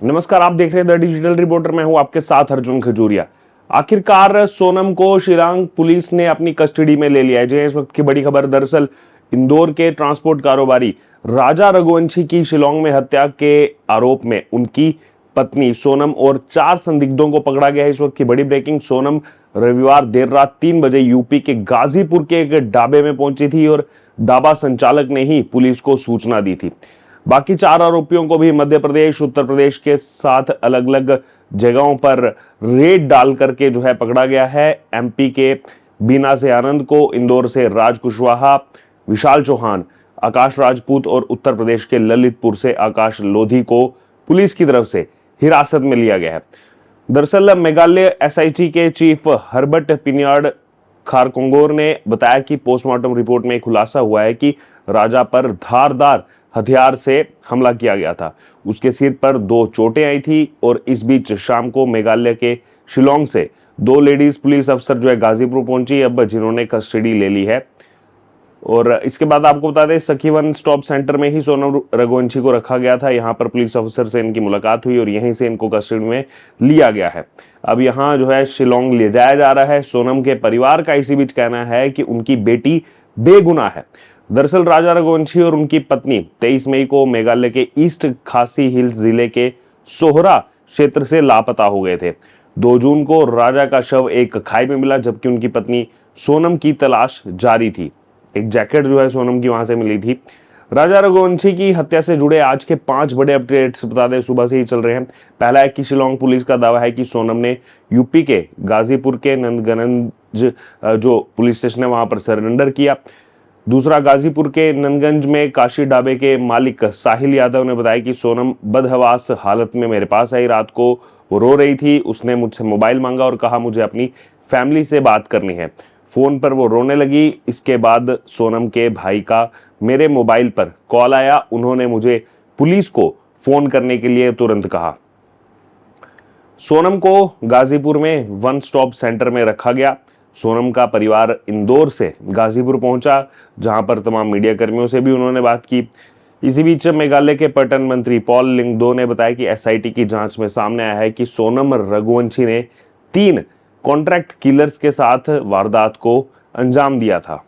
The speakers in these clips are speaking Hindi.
नमस्कार, आप देख रहे हैं द डिजिटल रिपोर्टर। मैं हूं आपके साथ अर्जुन खजूरिया। आखिरकार सोनम को शिलांग पुलिस ने अपनी कस्टडी में ले लिया है। जी, इस वक्त की बड़ी खबर। दरअसल इंदौर के ट्रांसपोर्ट कारोबारी राजा रघुवंशी की शिलांग में हत्या के आरोप में उनकी पत्नी सोनम और 4 संदिग्धों को पकड़ा गया है। इस वक्त की बड़ी ब्रेकिंग। सोनम रविवार देर रात 3 बजे यूपी के गाजीपुर के एक ढाबे में पहुंची थी और ढाबा संचालक ने ही पुलिस को सूचना दी थी। बाकी 4 आरोपियों को भी मध्य प्रदेश, उत्तर प्रदेश के साथ अलग अलग जगहों पर रेड डाल करके जो है पकड़ा गया है। एमपी के बीना से आनंद को, इंदौर से राज कुशवाहा, विशाल चौहान, आकाश राजपूत और उत्तर प्रदेश के ललितपुर से आकाश लोधी को पुलिस की तरफ से हिरासत में लिया गया है। दरअसल मेघालय एसआईटी के चीफ हर्बर्ट पिनियार्ड खारकोंगोर ने बताया कि पोस्टमार्टम रिपोर्ट में खुलासा हुआ है कि राजा पर धारदार हथियार से हमला किया गया था। उसके सिर पर 2 चोटें आई थी और इस बीच शाम को मेघालय के शिलोंग से 2 लेडीज पुलिस अफसर जो है गाजीपुर पहुंची, अब जिन्होंने कस्टडी ले ली है। और इसके बाद आपको बता दें, सखी वन स्टॉप सेंटर में ही सोनम रघुवंशी को रखा गया था। यहाँ पर पुलिस अफसर से इनकी मुलाकात हुई और यहीं से इनको कस्टडी में लिया गया है। अब यहाँ जो है शिलोंग ले जाया जा रहा है। सोनम के परिवार का इसी बीच कहना है कि उनकी बेटी बेगुनाह है। दरअसल राजा रघुवंशी और उनकी पत्नी 23 मई को मेघालय के ईस्ट खासी हिल्स जिले के सोहरा क्षेत्र से लापता हो गए थे। 2 जून को राजा का शव एक खाई में मिला, जबकि उनकी पत्नी सोनम की तलाश जारी थी। एक जैकेट जो है सोनम की वहां से मिली थी। राजा रघुवंशी की हत्या से जुड़े आज के 5 बड़े अपडेट्स बता दें, सुबह से ही चल रहे हैं। पहला है कि शिलोंग पुलिस का दावा है कि सोनम ने यूपी के गाजीपुर के नंदगंज जो पुलिस स्टेशन है वहां पर सरेंडर किया। दूसरा, गाजीपुर के नंदगंज में काशी ढाबे के मालिक साहिल यादव ने बताया कि सोनम बदहवास हालत में मेरे पास आई। रात को वो रो रही थी। उसने मुझसे मोबाइल मांगा और कहा मुझे अपनी फैमिली से बात करनी है। फोन पर वो रोने लगी। इसके बाद सोनम के भाई का मेरे मोबाइल पर कॉल आया। उन्होंने मुझे पुलिस को फोन करने के लिए तुरंत कहा। सोनम को गाजीपुर में वन स्टॉप सेंटर में रखा गया। सोनम का परिवार इंदौर से गाजीपुर पहुंचा, जहां पर तमाम मीडिया कर्मियों से भी उन्होंने बात की। इसी बीच मेघालय के पर्यटन मंत्री पॉल लिंगदो ने बताया कि एसआईटी की जांच में सामने आया है कि सोनम रघुवंशी ने 3 कॉन्ट्रैक्ट किलर्स के साथ वारदात को अंजाम दिया था।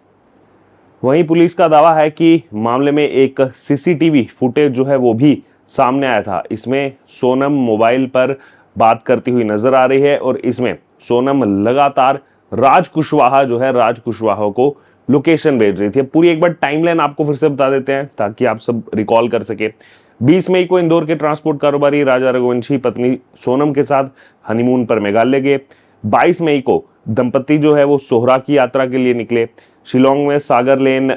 वहीं पुलिस का दावा है कि मामले में एक सीसीटीवी फुटेज जो है वो भी सामने आया था। इसमें सोनम मोबाइल पर बात करती हुई नजर आ रही है और इसमें सोनम लगातार राज कुशवाहा को लोकेशन भेज रही थी। पूरी एक बार टाइमलाइन आपको फिर से बता देते हैं ताकि आप सब रिकॉल कर सके। 20 मई को इंदौर के ट्रांसपोर्ट कारोबारी राजा रघुवंशी पत्नी सोनम के साथ हनीमून पर मेघालय गए। 22 मई को दंपति जो है वो सोहरा की यात्रा के लिए निकले। शिलोंग में सागर लेन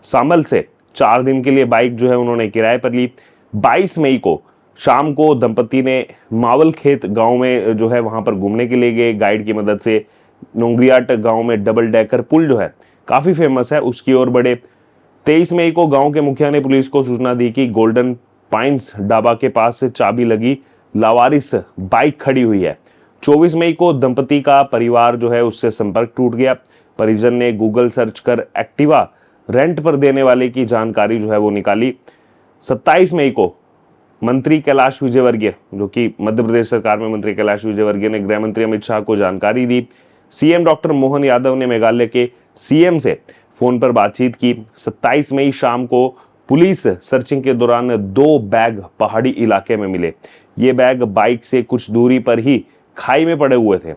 सामल से 4 दिन के लिए बाइक जो है उन्होंने किराए पर ली। 22 मई को शाम को दंपति ने मावल खेत गांव में जो है वहां पर घूमने के लिए गए। गाइड की मदद से नोंगरियाट गांव में डबल डेकर पुल जो है काफी फेमस है, उसकी ओर बढ़े। 23 मई को गांव के मुखिया ने पुलिस को सूचना दी कि गोल्डन पाइन्स ढाबा के पास से चाबी लगी लावारिस बाइक खड़ी हुई है। 24 मई को दंपति का परिवार जो है उससे संपर्क टूट गया। परिजन ने गूगल सर्च कर एक्टिवा रेंट पर देने वाले की जानकारी जो है वो निकाली। 27 मई को मंत्री कैलाश विजयवर्गीय, जो कि मध्य प्रदेश सरकार में मंत्री कैलाश विजयवर्गीय ने गृह मंत्री अमित शाह को जानकारी दी। सीएम डॉक्टर मोहन यादव ने मेघालय के सीएम से फोन पर बातचीत की। 27 मई शाम को पुलिस सर्चिंग के दौरान 2 बैग पहाड़ी इलाके में मिले। ये बैग बाइक से कुछ दूरी पर ही खाई में पड़े हुए थे।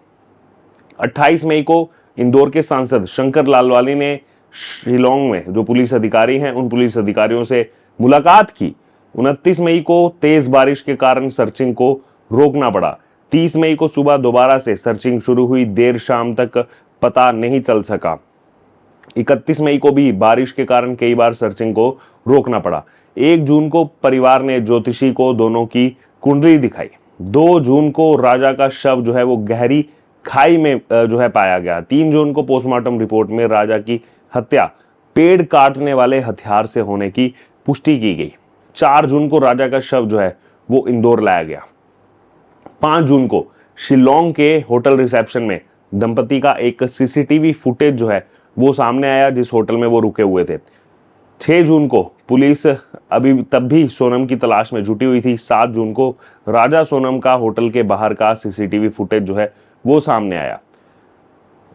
28 मई को इंदौर के सांसद शंकर लालवानी ने शिलोंग में जो पुलिस अधिकारी हैं उन पुलिस अधिकारियों से मुलाकात की। 29 मई को तेज बारिश के कारण सर्चिंग को रोकना पड़ा। 30 मई को सुबह दोबारा से सर्चिंग शुरू हुई। देर शाम तक पता नहीं चल सका। 31 मई को भी बारिश के कारण कई बार सर्चिंग को रोकना पड़ा। 1 जून को परिवार ने ज्योतिषी को दोनों की कुंडली दिखाई। 2 जून को राजा का शव जो है वो गहरी खाई में जो है पाया गया। 3 जून को पोस्टमार्टम रिपोर्ट में राजा की हत्या पेड़ काटने वाले हथियार से होने की पुष्टि की गई। 4 जून को राजा का शव जो है वो इंदौर लाया गया। 5 जून को शिलोंग के होटल रिसेप्शन में दंपति का एक सीसीटीवी फुटेज जो है वो सामने आया, जिस होटल में वो रुके हुए थे। 6 जून को पुलिस अभी तब भी सोनम की तलाश में जुटी हुई थी। 7 जून को राजा सोनम का होटल के बाहर का सीसीटीवी फुटेज जो है वो सामने आया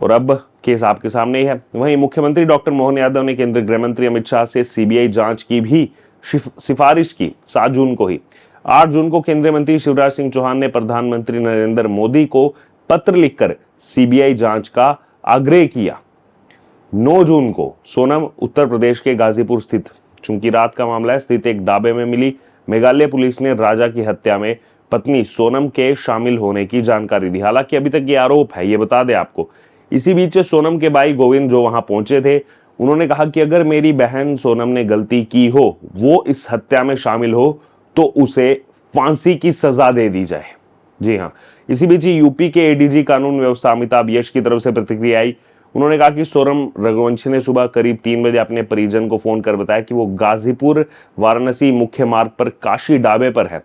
और अब केस आपके सामने ही है। वहीं मुख्यमंत्री डॉक्टर मोहन यादव ने केंद्रीय गृह मंत्री अमित शाह से सीबीआई जांच की भी सिफारिश की 7 जून को ही। 8 जून को केंद्रीय मंत्री शिवराज सिंह चौहान ने प्रधानमंत्री नरेंद्र मोदी को पत्र लिखकर सीबीआई जांच का आग्रह किया। 9 जून को सोनम उत्तर प्रदेश के गाजीपुर स्थित, चूंकि रात का मामला है, स्थित एक ढाबे में मिली। मेघालय पुलिस ने राजा की हत्या में पत्नी सोनम के शामिल होने की जानकारी दी। हालांकि अभी तक ये आरोप है, ये बता दें आपको। इसी बीच सोनम के भाई गोविंद जो वहां पहुंचे थे, उन्होंने कहा कि अगर मेरी बहन सोनम ने गलती की हो, वो इस हत्या में शामिल हो, तो उसे फांसी की सजा दे दी जाए। जी हाँ, इसी बीच यूपी के एडीजी कानून व्यवस्था अमिताभ यश की तरफ से प्रतिक्रिया आई। उन्होंने कहा कि सोनम रघुवंशी ने सुबह करीब 3 बजे अपने परिजन को फोन कर बताया कि वो गाजीपुर वाराणसी मुख्य मार्ग पर काशी ढाबे पर है।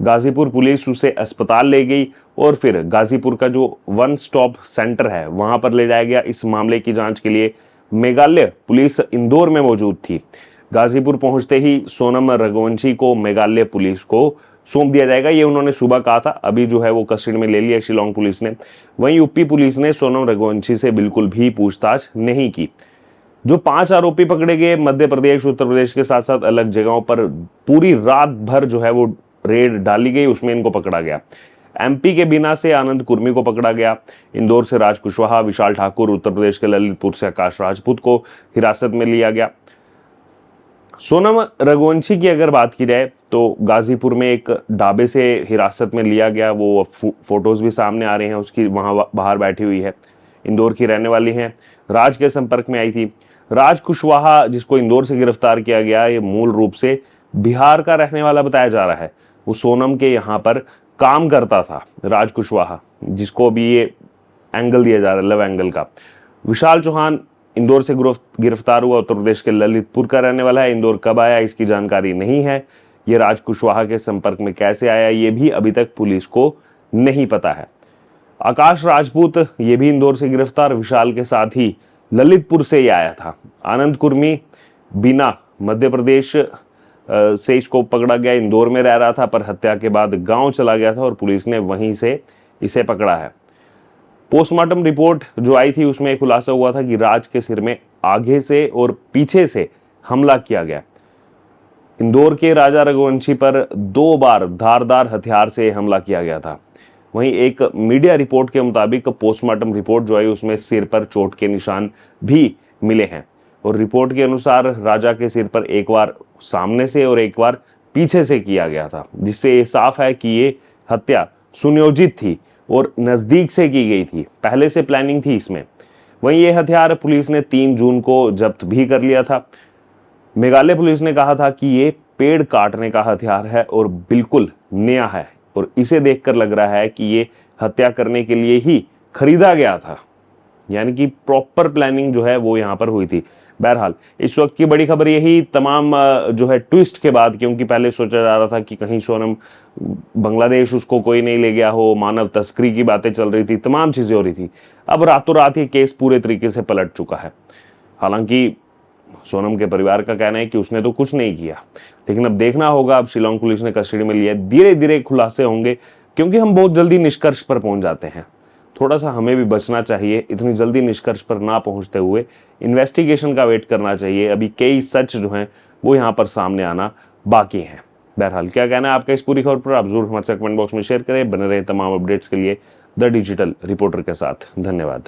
गाजीपुर पुलिस उसे अस्पताल ले गई और फिर गाजीपुर का जो वन स्टॉप सेंटर है वहां पर ले जाया गया। इस मामले की जांच के लिए मेघालय पुलिस इंदौर में मौजूद थी। गाजीपुर पहुंचते ही सोनम रघुवंशी को मेघालय पुलिस को सौंप दिया जाएगा, ये उन्होंने सुबह कहा था। अभी जो है वो कस्टडी में ले लिया शिलोंग पुलिस ने। वहीं यूपी पुलिस ने सोनम रघुवंशी से बिल्कुल भी पूछताछ नहीं की। जो 5 आरोपी पकड़े गए, मध्य प्रदेश, उत्तर प्रदेश के साथ साथ अलग जगहों पर पूरी रात भर जो है वो रेड डाली गई, उसमें इनको पकड़ा गया। एमपी के बीना से आनंद कुर्मी को पकड़ा गया। इंदौर से राज कुशवाहा, विशाल ठाकुर, उत्तर प्रदेश के ललितपुर से आकाश राजपूत को हिरासत में लिया गया। सोनम रघुवंशी की अगर बात की जाए तो गाजीपुर में एक ढाबे से हिरासत में लिया गया, वो फोटोज भी सामने आ रहे हैं उसकी, वहां बाहर बैठी हुई है। इंदौर की रहने वाली हैं, राज के संपर्क में आई थी। राज कुशवाहा जिसको इंदौर से गिरफ्तार किया गया, ये मूल रूप से बिहार का रहने वाला बताया जा रहा है। वो सोनम के यहाँ पर काम करता था, राज कुशवाहा, जिसको भी ये एंगल दिया जा रहा है, लव एंगल का। विशाल चौहान इंदौर से गिरफ्तार हुआ, उत्तर प्रदेश के ललितपुर का रहने वाला है। इंदौर कब आया इसकी जानकारी नहीं है। ये राज कुशवाहा के संपर्क में कैसे आया, ये भी अभी तक पुलिस को नहीं पता है। आकाश राजपूत ये भी इंदौर से गिरफ्तार, विशाल के साथ ही ललितपुर से ही आया था। आनंद कुर्मी बीना मध्य प्रदेश से इसको पकड़ा गया, इंदौर में रह रहा था, पर हत्या के बाद गांव चला गया था और पुलिस ने वहीं से इसे पकड़ा है। पोस्टमार्टम रिपोर्ट जो आई थी उसमें खुलासा हुआ था कि राज के सिर में आगे से और पीछे से हमला किया गया। इंदौर के राजा रघुवंशी पर 2 बार धारदार हथियार से हमला किया गया था। वहीं एक मीडिया रिपोर्ट के मुताबिक पोस्टमार्टम रिपोर्ट जो आई उसमें सिर पर चोट के निशान भी मिले हैं और रिपोर्ट के अनुसार राजा के सिर पर एक बार सामने से और एक बार पीछे से किया गया था, जिससे ये साफ है कि ये हत्या सुनियोजित थी और नजदीक से की गई थी, पहले से प्लानिंग थी इसमें। वहीं ये हथियार पुलिस ने 3 जून को जब्त भी कर लिया था। मेघालय पुलिस ने कहा था कि ये पेड़ काटने का हथियार है और बिल्कुल नया है और इसे देखकर लग रहा है कि ये हत्या करने के लिए ही खरीदा गया था, यानी कि प्रॉपर प्लानिंग जो है वो यहाँ पर हुई थी। बहरहाल इस वक्त की बड़ी खबर यही तमाम जो है ट्विस्ट के बाद, क्योंकि पहले सोचा जा रहा था कि कहीं सोनम बांग्लादेश उसको कोई नहीं ले गया हो, मानव तस्करी की बातें चल रही थी, तमाम चीजें हो रही थी। अब रातों रात ये केस पूरे तरीके से पलट चुका है। हालांकि सोनम के परिवार का कहना है कि उसने तो कुछ नहीं किया, लेकिन अब देखना होगा। अब शिलोंग पुलिस ने कस्टडी में लिया, धीरे धीरे खुलासे होंगे, क्योंकि हम बहुत जल्दी निष्कर्ष पर पहुंच जाते हैं। थोड़ा सा हमें भी बचना चाहिए, इतनी जल्दी निष्कर्ष पर ना पहुंचते हुए इन्वेस्टिगेशन का वेट करना चाहिए। अभी कई सच जो हैं वो यहाँ पर सामने आना बाकी हैं। बहरहाल क्या कहना है आपका इस पूरी खबर पर, आप जरूर हमारे साथ कमेंट बॉक्स में शेयर करें। बने रहे तमाम अपडेट्स के लिए द डिजिटल रिपोर्टर के साथ। धन्यवाद।